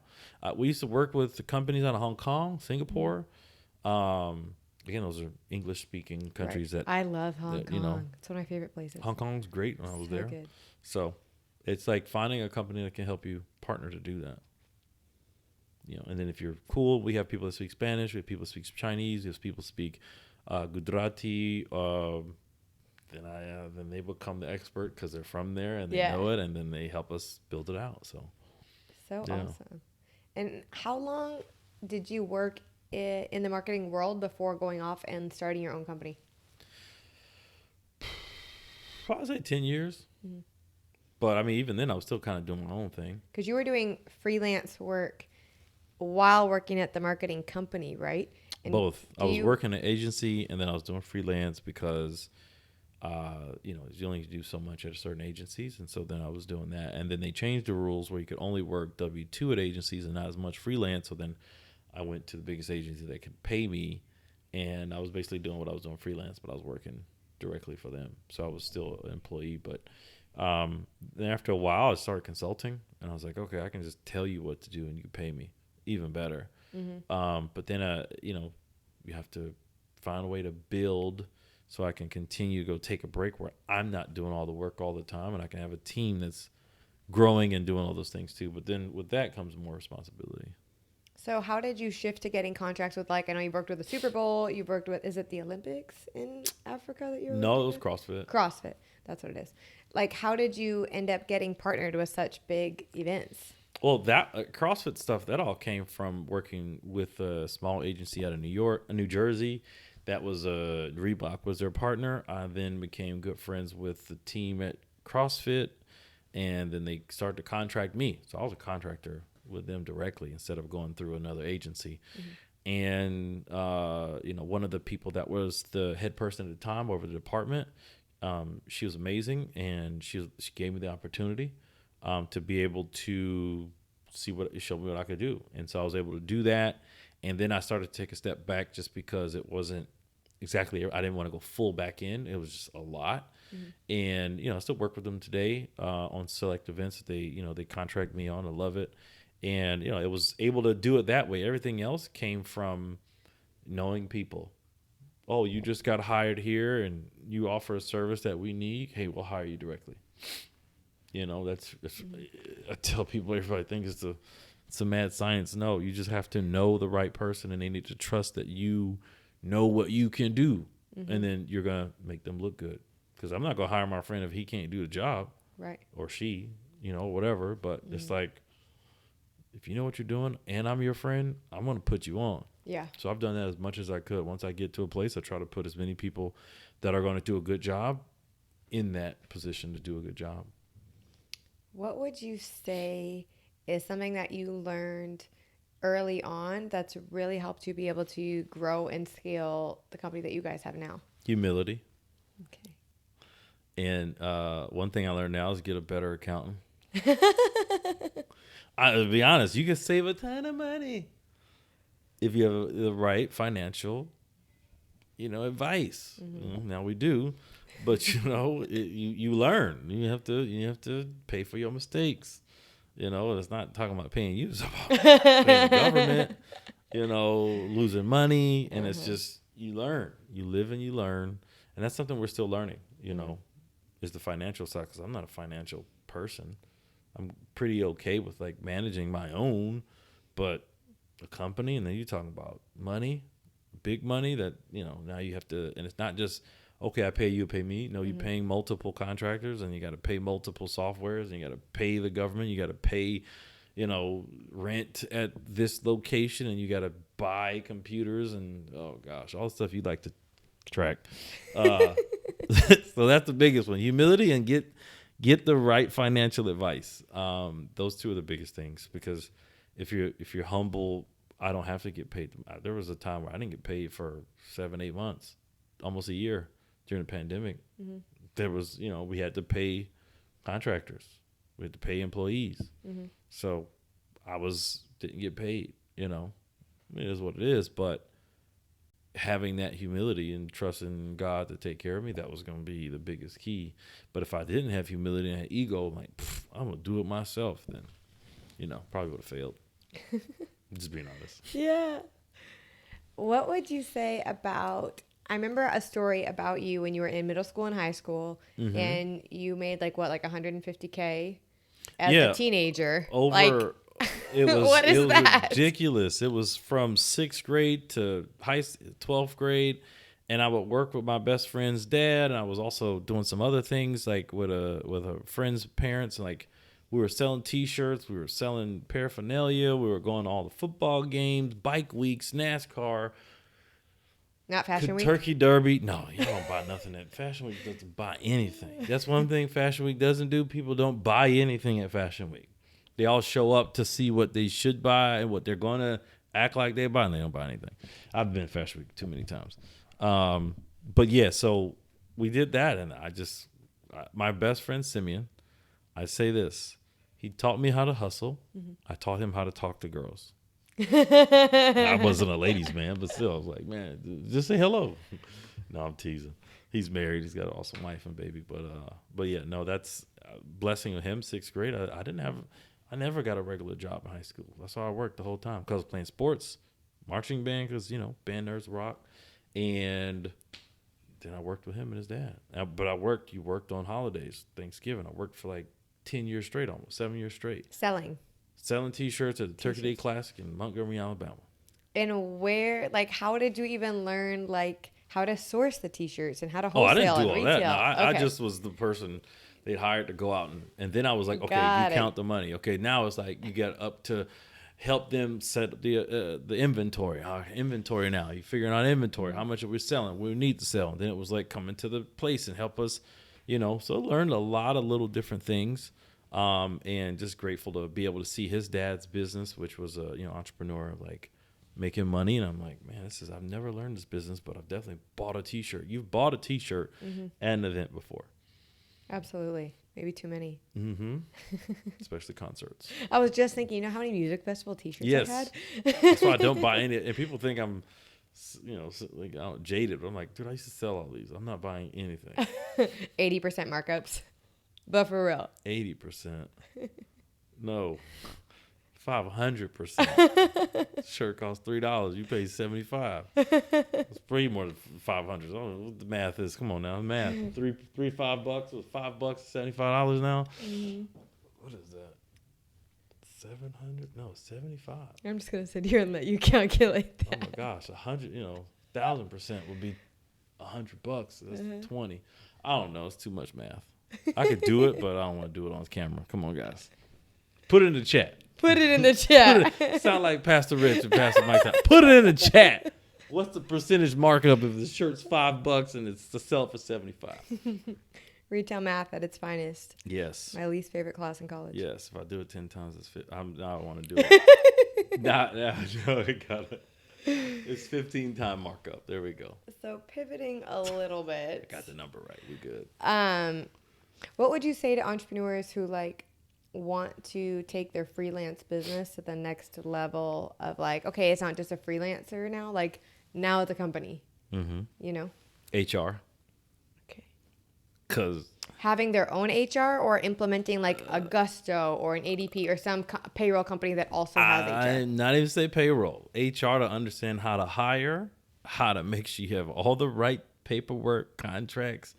We used to work with the companies out of Hong Kong, Singapore. Again, those are English-speaking countries that I love Hong Kong. You know, it's one of my favorite places. Hong Kong's great when I was there. Good. So it's like finding a company that can help you partner to do that. You know, and then if you're cool, we have people that speak Spanish, we have people that speak Chinese, we have people that speak Gujarati. Then they become the expert because they're from there and they know it, and then they help us build it out. So awesome. And how long did you work in the marketing world before going off and starting your own company? Probably say 10 years. But I mean, even then I was still kind of doing my own thing. Because you were doing freelance work while working at the marketing company, right? And both. I was working at an agency, and then I was doing freelance because you know, you only do so much at certain agencies. And so then I was doing that. And then they changed the rules where you could only work W-2 at agencies and not as much freelance. So then I went to the biggest agency that could pay me. And I was basically doing what I was doing freelance, but I was working directly for them. So I was still an employee. But then after a while, I started consulting. And I was like, okay, I can just tell you what to do and you can pay me even better. But then, you know, you have to find a way to build so I can continue to go take a break where I'm not doing all the work all the time, and I can have a team that's growing and doing all those things too. But then with that comes more responsibility. So how did you shift to getting contracts with, like, I know you worked with the Super Bowl, you worked with, is it the Olympics in Africa that you were No, it was CrossFit. CrossFit, that's what it is. Like, how did you end up getting partnered with such big events? Well, that CrossFit stuff, that all came from working with a small agency out of New Jersey. That was Reebok was their partner. I then became good friends with the team at CrossFit, and then they started to contract me. So I was a contractor with them directly instead of going through another agency. And you know, one of the people that was the head person at the time over the department, she was amazing, and she gave me the opportunity to be able to show me what I could do. And so I was able to do that. And then I started to take a step back just because it wasn't exactly, I didn't want to go full back in. It was just a lot. And, you know, I still work with them today on select events that they contract me on. I love it. And, you know, it was able to do it that way. Everything else came from knowing people. Oh, you just got hired here and you offer a service that we need. Hey, we'll hire you directly. You know, that's I tell people, everybody thinks it's a mad science. No, you just have to know the right person, and they need to trust that you know what you can do, and then you're going to make them look good. Because I'm not going to hire my friend if he can't do the job. Right. Or she, you know, whatever. But it's like, if you know what you're doing and I'm your friend, I'm going to put you on. Yeah. So I've done that as much as I could. Once I get to a place, I try to put as many people that are going to do a good job in that position to do a good job. What would you say is something that you learned early on that's really helped you be able to grow and scale the company that you guys have now? Humility. Okay. And one thing I learned now is get a better accountant. To be honest, you can save a ton of money if you have the right financial, advice. Now we do, but you learn. You have to pay for your mistakes. It's not talking about paying you. It's about paying the government. Losing money, and it's just you learn. You live and you learn, and that's something we're still learning. Is the financial side, because I'm not a financial person. I'm pretty okay with like managing my own, but a company, and then you're talking about money, big money that, now you have to, and it's not just, okay, I pay you, pay me. No, you're paying multiple contractors, and you got to pay multiple softwares, and you got to pay the government. You got to pay, rent at this location, and you got to buy computers and, oh gosh, all the stuff you'd like to track. So that's the biggest one, humility, and get the right financial advice. Those two are the biggest things, because if you're humble, I don't have to get paid. There was a time where I didn't get paid for 7-8 months, almost a year during the pandemic. There was, we had to pay contractors, we had to pay employees. So didn't get paid. It is what it is. But having that humility and trusting God to take care of me, that was going to be the biggest key. But if I didn't have humility and had ego, I'm like, I'm going to do it myself, then, probably would have failed. Just being honest. Yeah. What would you say about, I remember a story about you when you were in middle school and high school, and you made like $150K as a teenager. It was, what is that? Ridiculous. It was from 6th grade to 12th grade, and I would work with my best friend's dad, and I was also doing some other things like with a friend's parents, and like we were selling T-shirts, we were selling paraphernalia, we were going to all the football games, bike weeks, NASCAR. Not Fashion Week? Turkey Derby. No, you don't buy nothing at Fashion Week. Doesn't buy anything. That's one thing Fashion Week doesn't do. People don't buy anything at Fashion Week. They all show up to see what they should buy and what they're going to act like they buy, and they don't buy anything. I've been to Fashion Week too many times. But yeah, so we did that, and my best friend Simeon, I say this, he taught me how to hustle. I taught him how to talk to girls. I wasn't a ladies' man, but still, I was like, man, just say hello. No, I'm teasing. He's married. He's got an awesome wife and baby. But yeah, no, that's a blessing of him. 6th grade, I never got a regular job in high school. That's how I worked the whole time, because I was playing sports, marching band, because, band nerds rock. And then I worked with him and his dad. But you worked on holidays, Thanksgiving. I worked for like 10 years straight, almost 7 years straight. Selling T-shirts at the Turkey Day Classic in Montgomery, Alabama. And how did you even learn, how to source the T-shirts and how to wholesale I didn't do all and that. retail? No, I just was the person they hired to go out, and then I was like, okay, you count the money. Okay, now it's like you got up to help them set up the inventory. Our inventory now. You're figuring out inventory. How much are we selling? We need to sell. And then it was like coming to the place and help us, So I learned a lot of little different things, and just grateful to be able to see his dad's business, which was a entrepreneur, like making money. And I'm like, man, I've never learned this business, but I've definitely bought a T-shirt. You've bought a T-shirt at an event before. Absolutely. Maybe too many. Especially concerts. I was just thinking, how many music festival T-shirts I've had? That's why I don't buy any. And people think I'm, jaded. But I'm like, dude, I used to sell all these. I'm not buying anything. 80% markups. But for real. 80%. No. 500%. Shirt costs $3. You pay $75. It's pretty more than $500. I don't know what the math is. Come on now, math. $5 was $5, $75 now. What is that? 700? No, 75. I'm just gonna sit here and let you calculate that. Oh my gosh, 100. 1,000% would be $100. That's 20. I don't know. It's too much math. I could do it, but I don't want to do it on camera. Come on, guys. Put it in the chat. Put it in the chat. Sound like Pastor Rich and Pastor Mike. Put it in the chat. What's the percentage markup if the shirt's $5 and it's to sell for $75? Retail math at its finest. Yes. My least favorite class in college. Yes. If I do it 10 times, it's fit. I don't want to do it. It's 15-time markup. There we go. So pivoting a little bit. I got the number right. We good. What would you say to entrepreneurs who want to take their freelance business to the next level of like, okay, it's not just a freelancer now. Like now it's a company, you know? HR. Okay. Because Having their own HR or implementing like a Gusto or an ADP or some payroll company that also has HR. not even say payroll. HR to understand how to hire, how to make sure you have all the right paperwork, contracts,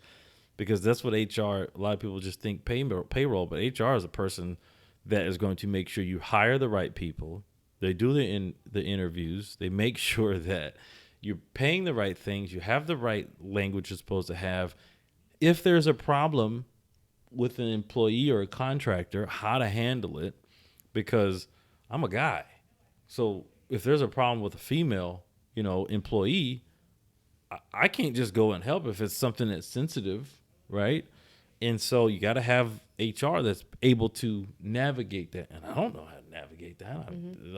because that's what HR, a lot of people just think payroll, but HR is a person that is going to make sure you hire the right people. They do the interviews. They make sure that you're paying the right things. You have the right language you're supposed to have. If there's a problem with an employee or a contractor, how to handle it, because I'm a guy. So if there's a problem with a female, employee, I can't just go and help if it's something that's sensitive, right? And so you got to have HR that's able to navigate that. And I don't know how to navigate that.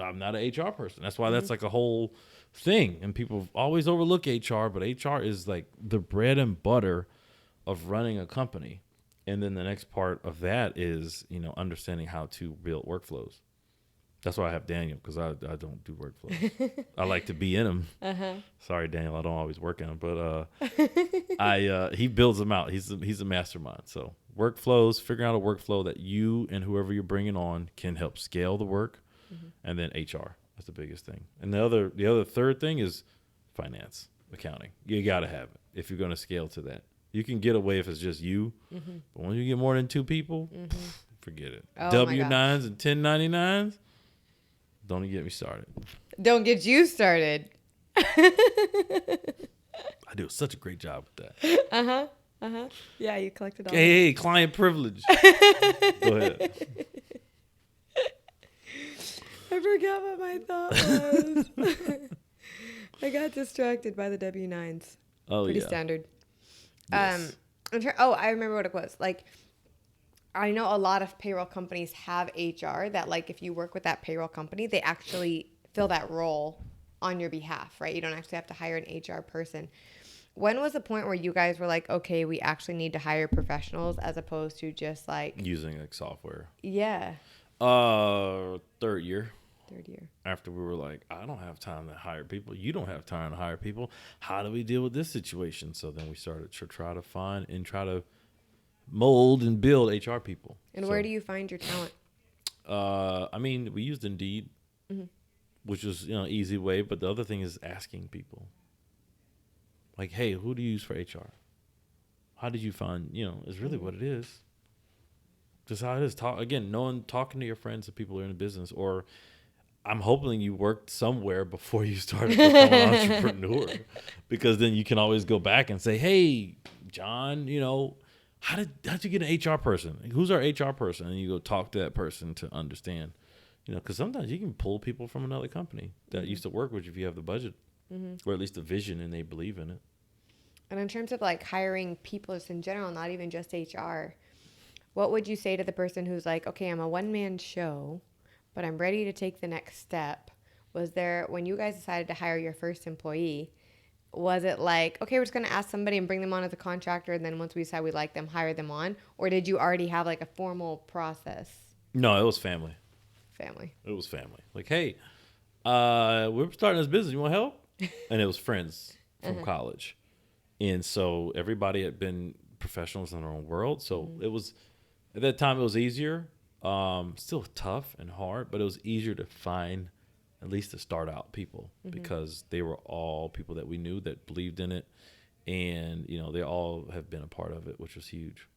I'm not an HR person. That's why that's like a whole thing. And people always overlook HR, but HR is like the bread and butter of running a company. And then the next part of that is, understanding how to build workflows. That's why I have Daniel, because I don't do workflows. I like to be in them. Sorry, Daniel, I don't always work in them, but he builds them out. He's a mastermind. So workflows, figuring out a workflow that you and whoever you're bringing on can help scale the work, and then HR. That's the biggest thing. And the other third thing is finance, accounting. You got to have it if you're going to scale to that. You can get away if it's just you, but when you get more than two people, forget it. Oh, W-9s and 1099s. Don't even get me started. Don't get you started. I do such a great job with that. Yeah, you collected all Hey, client privilege. Go ahead. I forgot what my thought was. I got distracted by the W-9s. Oh, Pretty yeah. standard. Yes. I remember what it was. Like, I know a lot of payroll companies have HR that, like, if you work with that payroll company, they actually fill that role on your behalf, right? You don't actually have to hire an HR person. When was the point where you guys were like, okay, we actually need to hire professionals as opposed to just like Using like software. Yeah. Third year. After we were like, I don't have time to hire people. You don't have time to hire people. How do we deal with this situation? So then we started to try to find and try to mold and build HR people. And where do you find your talent? We used Indeed, which was easy way. But the other thing is asking people, like, hey, who do you use for HR? How did you find? Is really what it is. Just how it is. Talking to your friends and people who are in the business, or I'm hoping you worked somewhere before you started becoming an entrepreneur, because then you can always go back and say, hey, John, how'd you get an HR person? Who's our HR person? And you go talk to that person to understand, because sometimes you can pull people from another company that used to work with you if you have the budget, or at least the vision and they believe in it. And in terms of like hiring people just in general, not even just HR, what would you say to the person who's like, okay, I'm a one-man show, but I'm ready to take the next step? Was there, when you guys decided to hire your first employee, was it like, okay, we're just going to ask somebody and bring them on as a contractor, and then once we decide we like them, hire them on? Or did you already have like a formal process? No, it was family. It was family. Like, hey, we're starting this business. You want help? And it was friends from college. And so everybody had been professionals in their own world. So it was, at that time, it was easier. Still tough and hard, but it was easier to find, at least to start out, people, because they were all people that we knew that believed in it. And, they all have been a part of it, which was huge.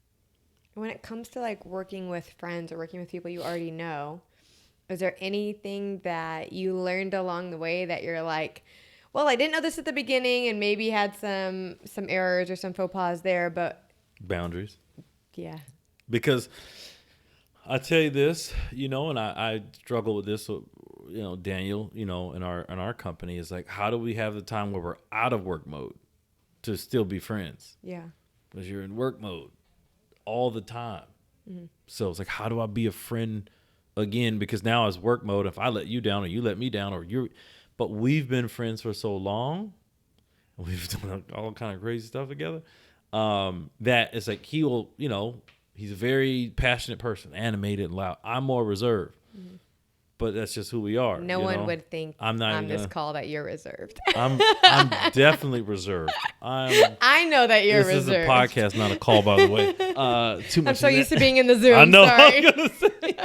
When it comes to like working with friends or working with people you already know, is there anything that you learned along the way that you're like, well, I didn't know this at the beginning and maybe had some errors or some faux pas there, but boundaries. Yeah. Because I tell you this, and I struggle with this, Daniel, in our company is like, how do we have the time where we're out of work mode to still be friends? Yeah. Because you're in work mode all the time. So it's like, how do I be a friend again? Because now it's work mode. If I let you down or you let me down but we've been friends for so long, and we've done all kind of crazy stuff together, that it's like he He's a very passionate person, animated and loud. I'm more reserved. But that's just who we are. No one would think I'm not on this call that you're reserved. I'm definitely reserved. I know that you're reserved. This is a podcast, not a call, by the way. I'm so used to being in the Zoom. I know. Sorry. I was gonna say.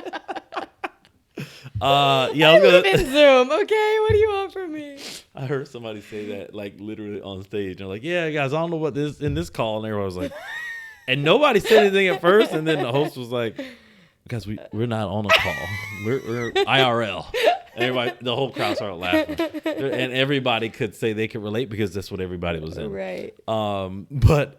I live in Zoom. Okay, what do you want from me? I heard somebody say that, like, literally on stage. They're like, "Yeah, guys, I don't know what this in this call," and everyone was like, and nobody said anything at first, and then the host was like, "Guys, we're not on a call. We're IRL." Everybody, the whole crowd started laughing, and everybody could say they could relate because that's what everybody was in. Right. But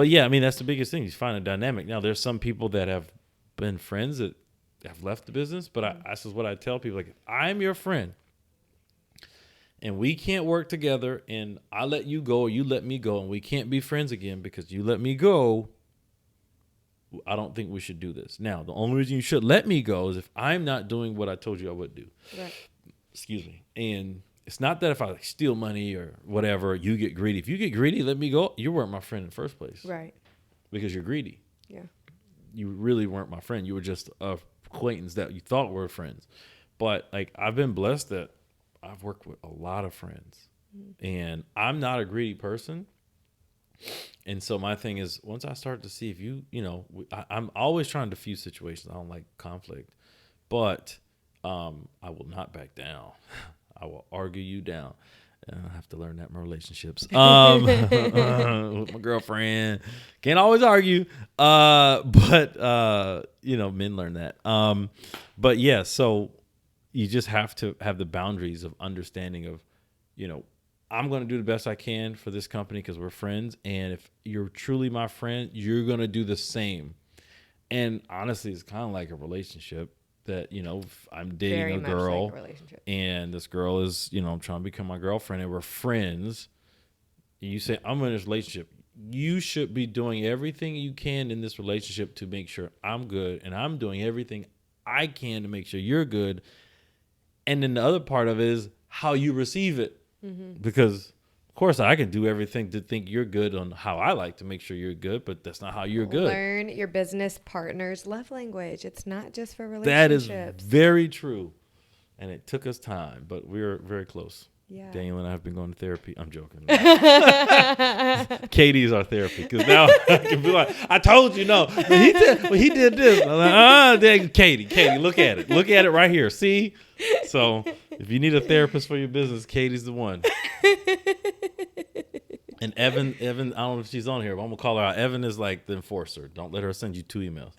yeah, I mean, that's the biggest thing. You find a dynamic. Now, there's some people that have been friends that have left the business, but this is what I tell people: like, if I'm your friend, and we can't work together, and I let you go, or you let me go, and we can't be friends again because you let me go, I don't think we should do this. Now, the only reason you should let me go is if I'm not doing what I told you I would do. Right. Excuse me. And it's not that if I steal money or whatever, you get greedy. If you get greedy, let me go. You weren't my friend in the first place. Right. Because you're greedy. Yeah. You really weren't my friend. You were just a acquaintance that you thought were friends. But like, I've been blessed that I've worked with a lot of friends, and I'm not a greedy person. And so my thing is, once I start to see if I'm always trying to diffuse situations. I don't like conflict, but I will not back down. I will argue you down. I have to learn that in my relationships. With my girlfriend, can't always argue. But men learn that. But yeah, so you just have to have the boundaries of understanding of, I'm going to do the best I can for this company because we're friends. And if you're truly my friend, you're going to do the same. And honestly, it's kind of like a relationship that, if I'm dating Very a much girl like a relationship. And this girl is, I'm trying to become my girlfriend and we're friends. And you say, I'm in this relationship. You should be doing everything you can in this relationship to make sure I'm good. And I'm doing everything I can to make sure you're good. And then the other part of it is how you receive it. Mm-hmm. Because, of course, I can do everything to think you're good on how I like to make sure you're good, but that's not how you're good. Learn your business partner's love language. It's not just for relationships. That is very true. And it took us time, but we're very close. Yeah. Daniel and I have been going to therapy. I'm joking. Katey's our therapy. Because now I can be like, I told you no. He did this. I'm like, Katey, look at it. Look at it right here. See? So if you need a therapist for your business, Katey's the one. And Evan, I don't know if she's on here, but I'm going to call her out. Evan is like the enforcer. Don't let her send you 2 emails.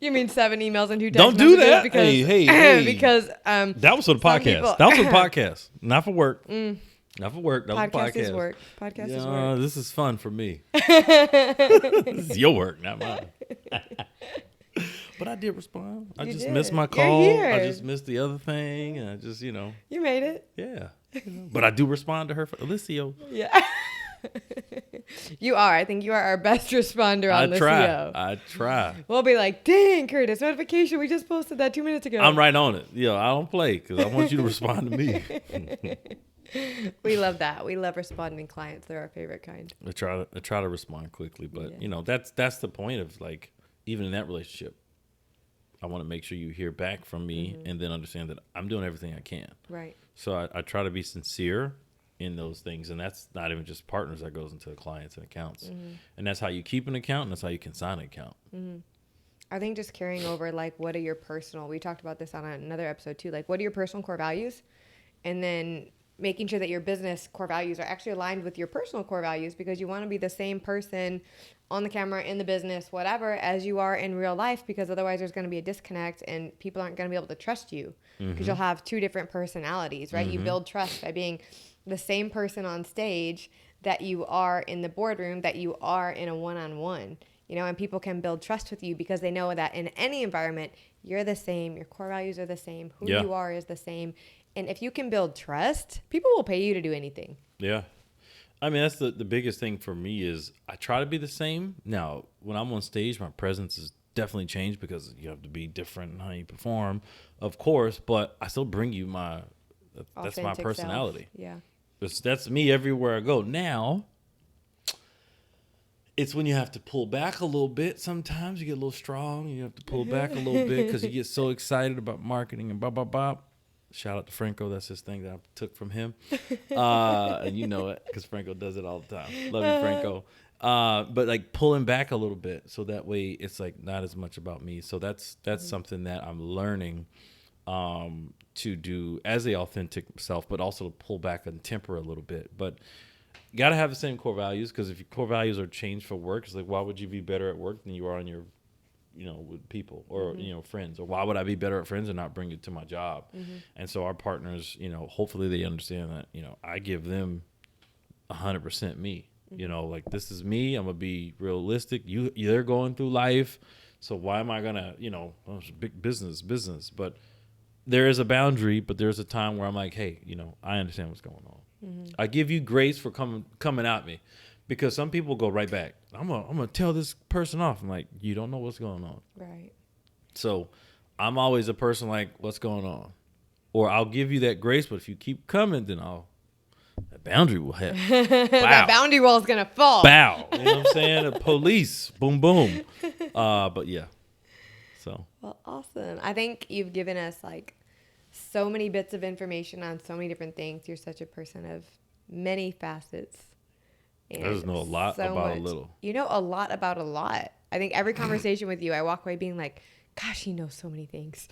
You mean 7 emails and 2 text Don't do that. Because, hey. Because that was for the podcast. That was for the podcast, not for work. Not for work. That was for podcast. Is work. Podcast is work. This is fun for me. This is your work, not mine. But I did respond. I just missed my call. I just missed the other thing. And I just, You made it. Yeah. But I do respond to her for Alicio. Yeah. You are. I think you are our best responder on Alicio. I try. We'll be like, dang, Curtis, notification. We just posted that 2 minutes ago. I'm right on it. I don't play because I want you to respond to me. We love that. We love responding clients. They're our favorite kind. I try to respond quickly, but that's the point of, like, even in that relationship, I want to make sure you hear back from me and then understand that I'm doing everything I can. Right. So I try to be sincere in those things, and that's not even just partners. That goes into clients and accounts, and that's how you keep an account, and that's how you can sign an account. I think just carrying over, like, what are your personal, we talked about this on another episode too, like, what are your personal core values, and then making sure that your business core values are actually aligned with your personal core values, because you want to be the same person on the camera, in the business, whatever, as you are in real life, because otherwise there's going to be a disconnect and people aren't going to be able to trust you because you'll have 2 different personalities, right? You build trust by being the same person on stage that you are in the boardroom, that you are in a one-on-one, and people can build trust with you because they know that in any environment, you're the same, your core values are the same, who you are is the same. And if you can build trust, people will pay you to do anything. Yeah. I mean, that's the biggest thing for me is I try to be the same. Now, when I'm on stage, my presence is definitely changed because you have to be different in how you perform, of course, but I still bring you that's my personality. Self. Yeah. That's me everywhere I go. Now, it's when you have to pull back a little bit. Sometimes you get a little strong. You have to pull back a little bit because you get so excited about marketing and blah, blah, blah. Shout out to Franco. That's his thing that I took from him. And you know it because Franco does it all the time. Love you, Franco. But like pulling back a little bit so that way it's like not as much about me. So that's something that I'm learning to do as the authentic self, but also to pull back and temper a little bit. But you got to have the same core values, because if your core values are changed for work, it's like, why would you be better at work than you are on your, with people or, friends? Or why would I be better at friends and not bring it to my job? And so our partners, hopefully they understand that, I give them 100% me. Like, this is me. I'm going to be realistic. They're going through life. So why am I going to, it's big business. But there is a boundary, but there's a time where I'm like, hey, I understand what's going on. I give you grace for coming at me, because some people go right back. I'm gonna tell this person off. I'm like, you don't know what's going on. Right. So I'm always a person like, what's going on? Or I'll give you that grace, but if you keep coming, then that boundary will hit. That boundary wall is gonna fall. Bow. You know what I'm saying? The police. Boom, boom. But yeah. So. Well, awesome. I think you've given us like so many bits of information on so many different things. You're such a person of many facets. I just know a lot about a little. You know a lot about a lot. I think every conversation with you, I walk away being like, gosh, he knows so many things.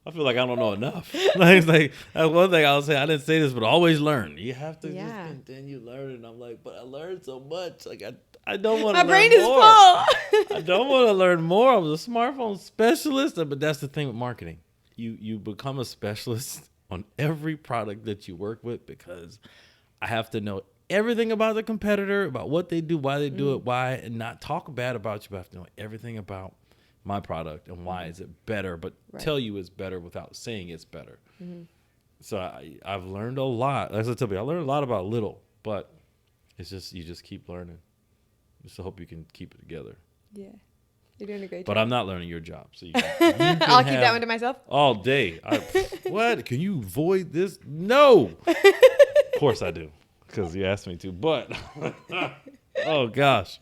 I feel like I don't know enough. Like that's one thing I'll say. I didn't say this, but always learn. You have to just continue learning. I'm like, but I learned so much. Like I don't want to learn more. My brain is full. I don't want to learn more. I was a smartphone specialist, but that's the thing with marketing. You become a specialist on every product that you work with, because I have to know everything about the competitor, about what they do, why they do it, why, and not talk bad about you, but I have to know everything about my product and why is it better, but tell you it's better without saying it's better. So I've learned a lot. As I tell you, I learned a lot about little, but it's just, you just keep learning. Just to hope you can keep it together. Yeah. You're doing a great job. But I'm not learning your job. So I'll keep that one to myself. All day. What? Can you avoid this? No. Of course I do, because you asked me to. But, oh, gosh.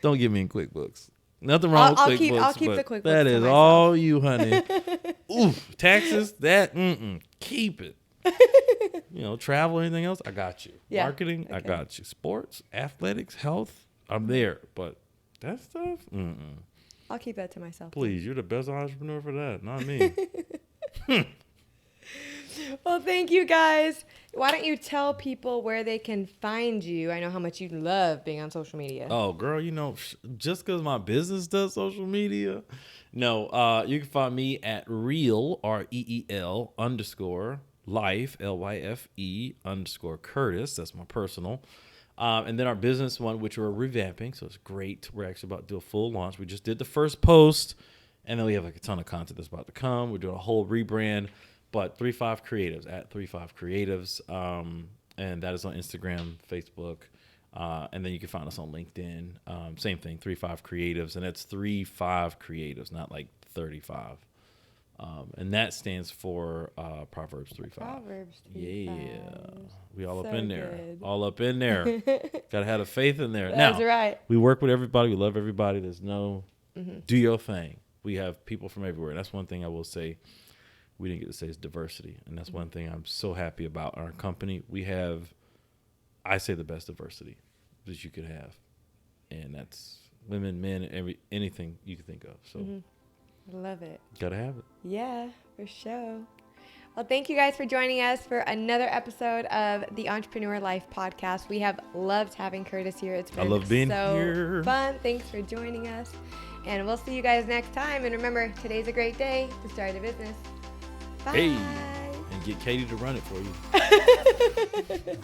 Don't get me in QuickBooks. Nothing wrong with QuickBooks. I'll keep the QuickBooks. That is all you, honey. Oof. Taxes, that, keep it. Travel, anything else, I got you. Yeah. Marketing, okay. I got you. Sports, athletics, health, I'm there. But that stuff, I'll keep that to myself. Please, you're the best entrepreneur for that, not me. Well, thank you guys. Why don't you tell people where they can find you? I know how much you love being on social media. Oh, girl, just because my business does social media. No, you can find me at reel, REEL _ life, LYFE _ Curtis. That's my personal. And then our business one, which we're revamping, so it's great. We're actually about to do a full launch. We just did the first post, and then we have like a ton of content that's about to come. We're doing a whole rebrand, but 35 Creatives, at 35 Creatives, and that is on Instagram, Facebook, and then you can find us on LinkedIn. Same thing, 35 Creatives, and that's 35 Creatives, not like 35. And that stands for Proverbs 3:5. Proverbs 3:5. Yeah. We all so up in there. Good. All up in there. Gotta have the faith in there. That's now, right. We work with everybody. We love everybody. There's no do your thing. We have people from everywhere. And that's one thing I will say we didn't get to say is diversity. And that's one thing I'm so happy about our company. We have, I say, the best diversity that you could have. And that's women, men, anything you can think of. So love it. Gotta have it. Yeah, for sure. Well, thank you guys for joining us for another episode of the Entrepreneur Life podcast. We have loved having Curtis here. It's been so fun. Thanks for joining us. And we'll see you guys next time. And remember, today's a great day to start a business. Bye. Hey, and get Katey to run it for you.